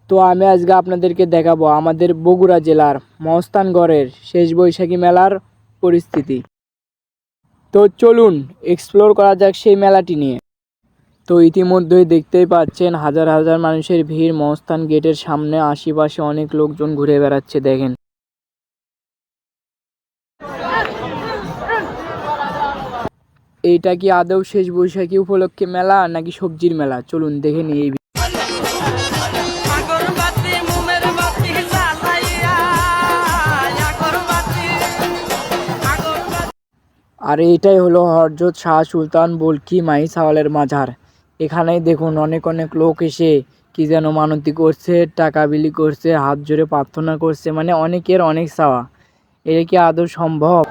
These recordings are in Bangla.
তো আমি আজকে আপনাদেরকে দেখাবো আমাদের বগুড়া জেলার মহস্থানগড়ের শেষ বৈশাখী মেলার পরিস্থিতি। তো চলুন এক্সপ্লোর করা যাক সেই মেলাটি নিয়ে। তো ইতিমধ্যেই দেখতেই পাচ্ছেন হাজার হাজার মানুষের ভিড় মহস্থান গেটের সামনে, আশেপাশে অনেক লোকজন ঘুরে বেড়াচ্ছে। দেখেন, এইটা কি আদৌ শেষ বৈশাখী উপলক্ষে মেলা নাকি সবজির মেলা? চলুন দেখে নিই এই। আর এইটাই হলো হযরত শাহ সুলতান বলকি মাই সাওয়ালের মাজার। এখানেই দেখুন অনেক অনেক লোক এসে কি যেন মানতি করছে, টাকা বিলি করছে, হাত জোড়ে প্রার্থনা করছে, মানে অনেকের অনেক চাওয়া। এটা কি আদৌ সম্ভব?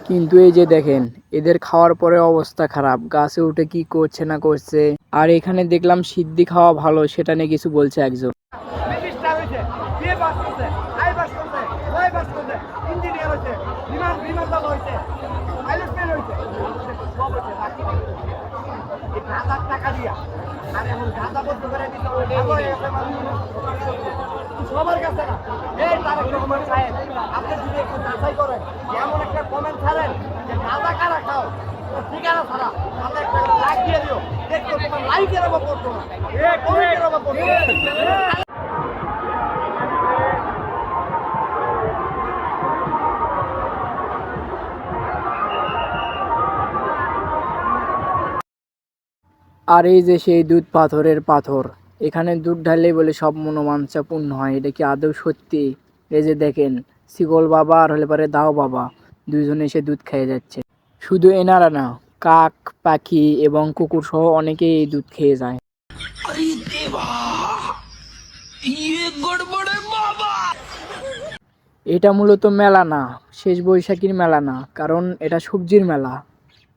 কিন্তু এই যে দেখেন, এদের খাওয়ার পরে অবস্থা খারাপ, গাছে উঠে কি করছে না করছে। আর এখানে দেখলাম সিদ্ধি খাওয়া ভালো, সেটা নিয়ে কিছু বলছে একজন। সবার কাছে না, এই তারেক রহমান সাহেব, আপনি যদি একটু যাচাই করেন, এমন একটা কমেন্ট ছাড়েন যে গাঁজা কারা খাও, ঠিকানা ছাড়া আমরা একটা লাইক দিয়ে দিও, দেখতো তোমার লাইকের অভাব পড়তো না, কমেন্টের অভাব পড়তো না। আর এই যে সেই দুধ পাথরের পাথর, এখানে দুধ ঢাললেই বলে সব মনোবাঞ্ছা পূর্ণ হয়। এটা কি আদৌ সত্যি? এই যে দেখেন, শিকল বাবা আর হলে পারে দাও বাবা, দুইজনে এসে দুধ খেয়ে যাচ্ছে। শুধু এনারা না, কাক, পাখি এবং কুকুর সহ অনেকেই এই দুধ খেয়ে যায়। এটা মূলত মেলা না, শেষ বৈশাখীর মেলা না, কারণ এটা সবজির মেলা।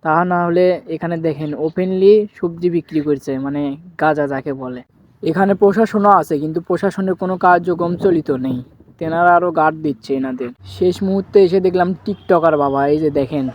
তা না হলে এখানে দেখেন ওপেনলি সবজি বিক্রি করছে, মানে গাঁজা যাকে বলে। এখানে প্রশাসনও আছে, কিন্তু প্রশাসনের কোনো কার্যক্রম চলিত নেই। তেনারা আরও গার্ড দিচ্ছে এনাদের। শেষ মুহূর্তে এসে দেখলাম টিকটকার বাবা, এই যে দেখেন